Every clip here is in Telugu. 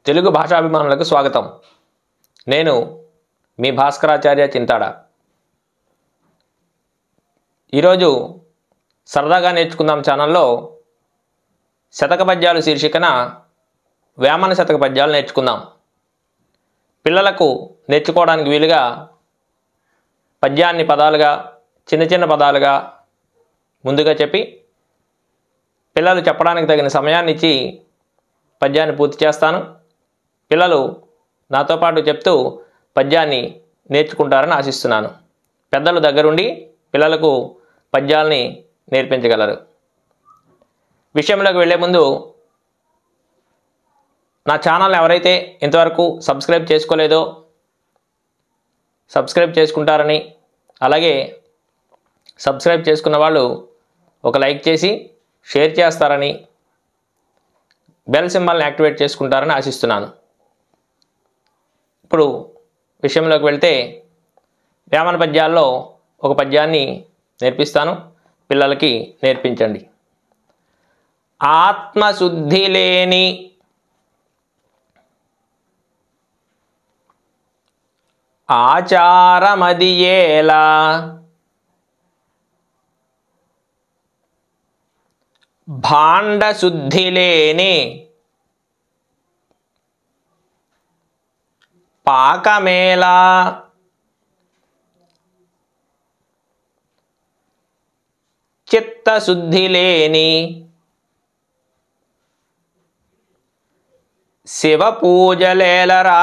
తెలుగు భాషాభిమానులకు స్వాగతం. నేను మీ భాస్కరాచార్య చింతాడ. ఈరోజు సరదాగా నేర్చుకుందాం ఛానల్లో శతక పద్యాలు శీర్షికన వేమన శతక పద్యాలు నేర్చుకుందాం. పిల్లలకు నేర్చుకోవడానికి వీలుగా పద్యాన్ని పదాలుగా చిన్న చిన్న పదాలుగా ముందుగా చెప్పి పిల్లలు చెప్పడానికి తగిన సమయాన్ని ఇచ్చి పద్యాన్ని పూర్తి చేస్తాను. పిల్లలు నాతో పాటు చెప్తూ పద్యాన్ని నేర్చుకుంటారని ఆశిస్తున్నాను. పెద్దలు దగ్గరుండి పిల్లలకు పద్యాల్ని నేర్పించగలరు. విషయంలోకి వెళ్ళే ముందు నా ఛానల్ని ఎవరైతే ఇంతవరకు సబ్స్క్రైబ్ చేసుకోలేదో సబ్స్క్రైబ్ చేసుకుంటారని, అలాగే సబ్స్క్రైబ్ చేసుకున్న వాళ్ళు ఒక లైక్ చేసి షేర్ చేస్తారని, బెల్ సింబల్ని యాక్టివేట్ చేసుకుంటారని ఆశిస్తున్నాను. ఇప్పుడు విషయంలోకి వెళ్తే వేమన పద్యాల్లో ఒక పద్యాన్ని నేర్పిస్తాను. పిల్లలకి నేర్పించండి. ఆత్మశుద్ధి లేని ఆచారమదియేలా భాండశుద్ధి లేని పాకమేలా చిత్తశుద్ధి లేని శివ పూజలేలరా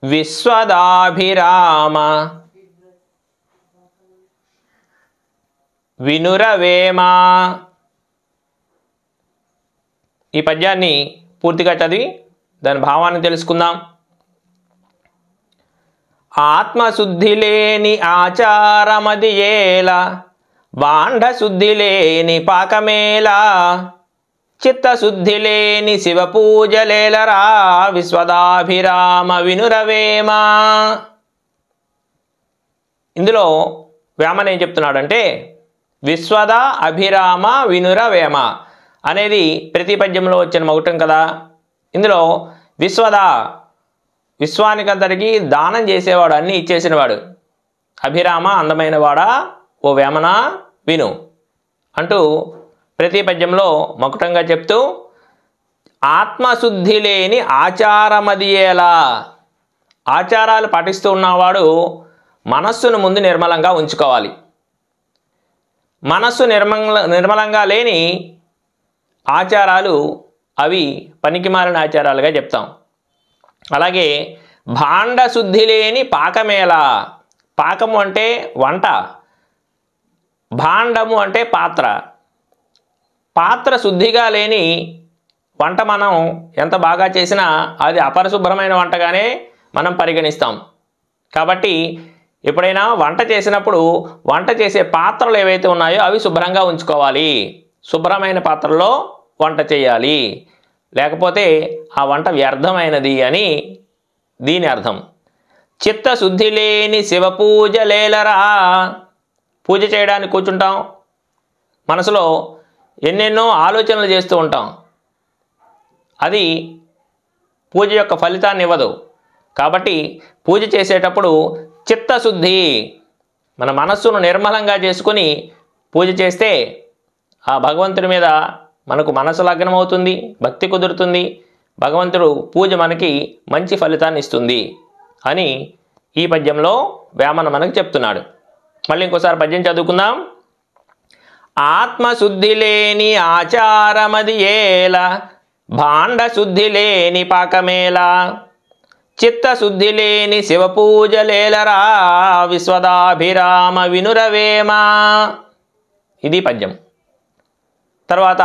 విశ్వదాభిరామ వినురవేమా. ఈ పద్యాన్ని పూర్తిగా చదివి దాని భావాన్ని తెలుసుకుందాం. ఆత్మశుద్ధి లేని ఆచారమదియేలా బాండశుద్ధి లేని పాకమేలా చిత్తశుద్ధి లేని శివ పూజలేలరా విశ్వదాభిరామ వినురవేమా. ఇందులో వేమన ఏం చెప్తున్నాడంటే విశ్వద అభిరామ వినురవేమ అనేది ప్రతి పద్యంలో వచ్చిన మౌటం కదా. ఇందులో విశ్వద విశ్వానికంతటికి దానం చేసేవాడు, అన్నీ ఇచ్చేసినవాడు. అభిరామ అందమైన వాడా ఓ వేమన విను అంటూ ప్రతి పద్యంలో మకుటంగా చెప్తూ ఆత్మశుద్ధి లేని ఆచారమదియేలా, ఆచారాలు పాటిస్తూ ఉన్నవాడు మనస్సును ముందు నిర్మలంగా ఉంచుకోవాలి. మనస్సు నిర్మలంగా లేని ఆచారాలు అవి పనికిమాలిన ఆచారాలుగా చెప్తాం. అలాగే భాండశుద్ధి లేని పాకమేలా, పాకము అంటే వంట, భాండము అంటే పాత్ర. పాత్ర శుద్ధిగా లేని వంట మనం ఎంత బాగా చేసినా అది అపరిశుభ్రమైన వంటగానే మనం పరిగణిస్తాం. కాబట్టి ఎప్పుడైనా వంట చేసినప్పుడు వంట చేసే పాత్రలు ఏవైతే ఉన్నాయో అవి శుభ్రంగా ఉంచుకోవాలి. శుభ్రమైన పాత్రలో వంట చేయాలి, లేకపోతే ఆ వంట వ్యర్థమైనది అని దీని అర్థం. చిత్తశుద్ధి లేని శివ పూజలేలరా, పూజ చేయడానికి కూర్చుంటాం, మనసులో ఎన్నెన్నో ఆలోచనలు చేస్తూ ఉంటాం. అది పూజ యొక్క ఫలితాన్ని ఇవ్వదు. కాబట్టి పూజ చేసేటప్పుడు చిత్తశుద్ధి, మన మనస్సును నిర్మలంగా చేసుకుని పూజ చేస్తే ఆ భగవంతుడి మీద మనకు మనసు లగ్నం అవుతుంది, భక్తి కుదురుతుంది, భగవంతుడు పూజ మనకి మంచి ఫలితాన్ని ఇస్తుంది అని ఈ పద్యంలో వేమన మనకు చెప్తున్నాడు. మళ్ళీ ఇంకోసారి పద్యం చదువుకుందాం. ఆత్మశుద్ధి లేని ఆచారమదియేలా భాండశుద్ధి లేని పాకమేలా చిత్తశుద్ధి లేని శివ పూజలేలరా విశ్వదాభిరామ వినురవేమా. ఇది పద్యం. తర్వాత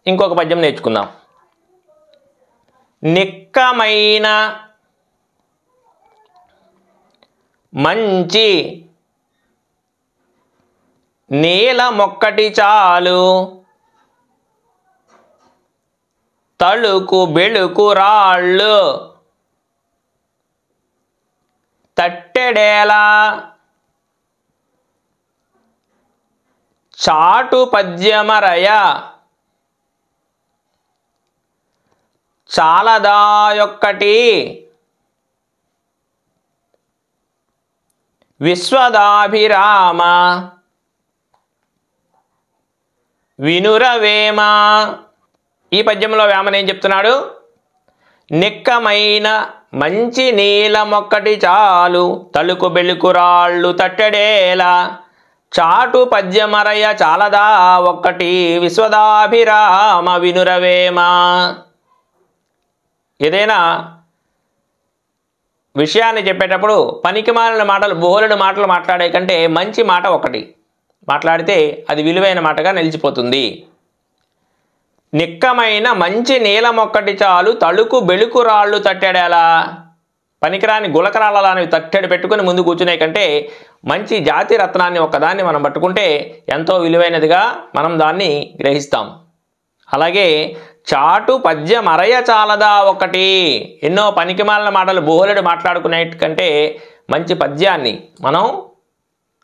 ఇంకొక పద్యం నేర్చుకుందాం. నిక్కమైన మంచి నీలమొక్కటి చాలు తళుకు బెళుకు రాళ్ళు తట్టెడేలా చాటు పద్యమరయ చాలదాయొక్కటి విశ్వదాభిరామ వినురవేమ. ఈ పద్యంలో వేమన ఏం చెప్తున్నాడు? నిక్కమైన మంచి నీలమొక్కటి చాలు తలుకు బెలుకురాళ్ళు తట్టడేలా చాటు పద్యమరయ చాలదా ఒక్కటి విశ్వదాభిరామ వినురవేమ. ఏదైనా విషయాన్ని చెప్పేటప్పుడు పనికిమాలిన మాటలు బోలెడు మాటలు మాట్లాడే కంటే మంచి మాట ఒకటి మాట్లాడితే అది విలువైన మాటగా నిలిచిపోతుంది. నిక్కమైన మంచి నీలమొక్కటి చాలు తలుకు బెలుకురాళ్ళు తట్టెడేలా. పనికిరాని గులకరాళ్ళని తట్టెడు పెట్టుకుని ముందు కూర్చునే కంటే మంచి జాతి రత్నాన్ని ఒకదాన్ని మనం పట్టుకుంటే ఎంతో విలువైనదిగా మనం దాన్ని గ్రహిస్తాం. అలాగే చాటు పద్యమరయ చాలదా ఒకటి. ఎన్నో పనికిమాలిన మాటలు బోలెడు మాట్లాడుకునే కంటే మంచి పద్యాన్ని మనం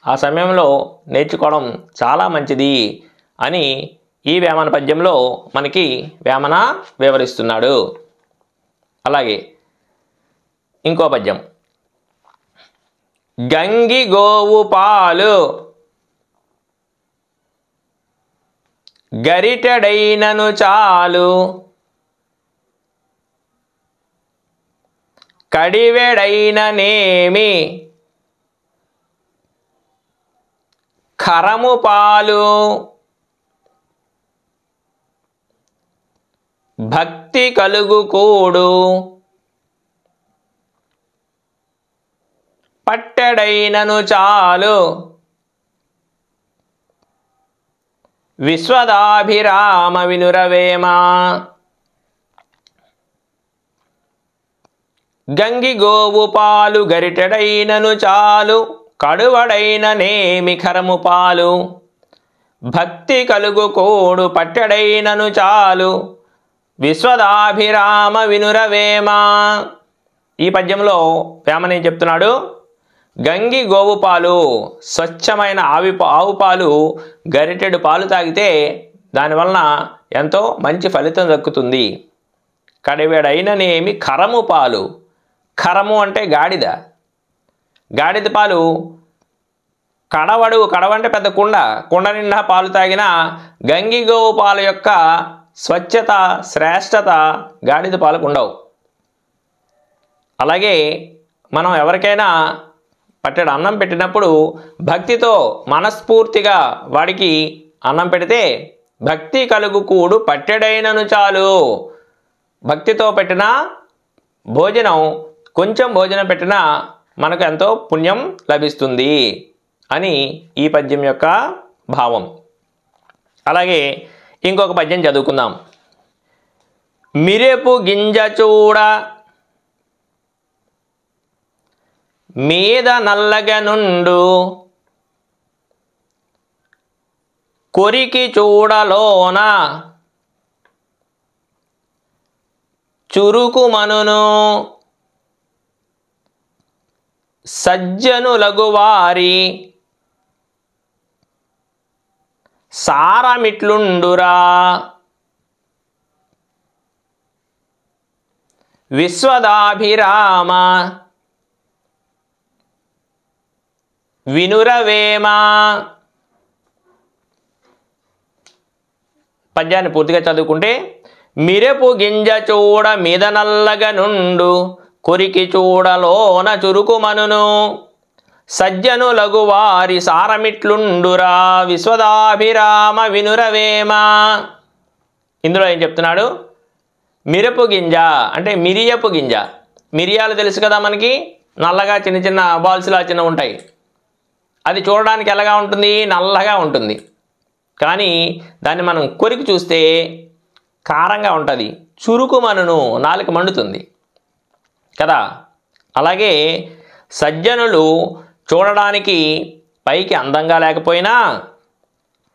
ఆ సమయంలో నేర్చుకోవడం చాలా మంచిది అని ఈ వేమన పద్యంలో మనకి వేమన వివరిస్తున్నాడు. అలాగే ఇంకో పద్యం. గంగి గోవు పాలు గరిటెడైనను చాలు కడివెడైననేమి ఖరము పాలు భక్తి కలుగు కూడు పట్టెడైనను చాలు విశ్వదాభిరామ వినురవేమ. గంగి గోవు పాలు గరిటెడైనను చాలు కడువడైననేమి ఖరము పాలు భక్తి కలుగు కోడు పట్టెడైనను చాలు విశ్వదాభిరామ వినురవేమ. ఈ పద్యంలో వేమన ఏం చెప్తున్నాడు? గంగి గోవు పాలు స్వచ్ఛమైన ఆవు పాలు గరిటెడు పాలు తాగితే దానివలన ఎంతో మంచి ఫలితం దక్కుతుంది. కడివెడైననేమి ఖరము పాలు. ఖరము అంటే గాడిద. గాడిద పాలు కడవంటే పెద్ద కుండ నిండా పాలు తాగిన గంగి గోవు పాల యొక్క స్వచ్ఛత శ్రేష్టత గాడిద పాలకు ఉండవు. అలాగే మనం ఎవరికైనా పట్టెడు అన్నం పెట్టినప్పుడు భక్తితో మనస్ఫూర్తిగా వాడికి అన్నం పెడితే భక్తి కలుగు కూడు పట్టెడైనను చాలు. భక్తితో పెట్టిన భోజనం కొంచెం భోజనం పెట్టినా మనకు ఎంతో పుణ్యం లభిస్తుంది అని ఈ పద్యం యొక్క భావం. అలాగే ఇంకొక పద్యం చదువుకుందాం. మిరెపు గింజ చూడ మీద నల్లగనుండు కొరికి చూడలోన చురుకుమనును సజ్జనులగువారి సారమిట్లుండురా విశ్వదాభిరామ వినురవేమ. పద్యాన్ని పూర్తిగా చదువుకుంటే మిరెపు గింజ చూడ మీద నల్లగ నుండు కొరికి చూడలోన చురుకుమనును సజ్జనులగు వారి సారమిట్లుండురా విశ్వదాభిరామ వినురవేమ. ఇందులో ఏం చెప్తున్నాడు? మిరపు గింజ అంటే మిరియపు గింజ. మిరియాలు తెలుసు కదా మనకి, నల్లగా చిన్న చిన్న బాల్స్లా చిన్న ఉంటాయి. అది చూడడానికి ఎలాగా ఉంటుంది? నల్లగా ఉంటుంది. కానీ దాన్ని మనం కొరికి చూస్తే కారంగా ఉంటుంది. చురుకుమనును నాలుక మండుతుంది కదా. అలాగే సజ్జనులు చూడడానికి పైకి అందంగా లేకపోయినా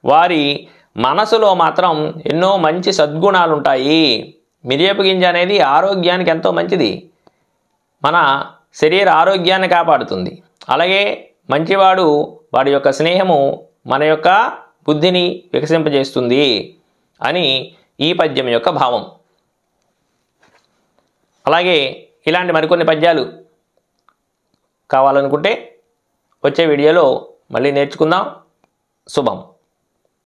వారి మనసులో మాత్రం ఎన్నో మంచి సద్గుణాలు ఉంటాయి. మిరియపు గింజ అనేది ఆరోగ్యానికి ఎంతో మంచిది. మన శరీర ఆరోగ్యాన్ని కాపాడుతుంది. అలాగే మంచివాడు వాడి యొక్క స్నేహము మన యొక్క బుద్ధిని వికసింపజేస్తుంది అని ఈ పద్యం యొక్క భావం. అలాగే ఇలాంటి మరికొన్ని పద్యాలు కావాలనుకుంటే వచ్చే వీడియోలో మళ్ళీ నేర్చుకుందాం. శుభం.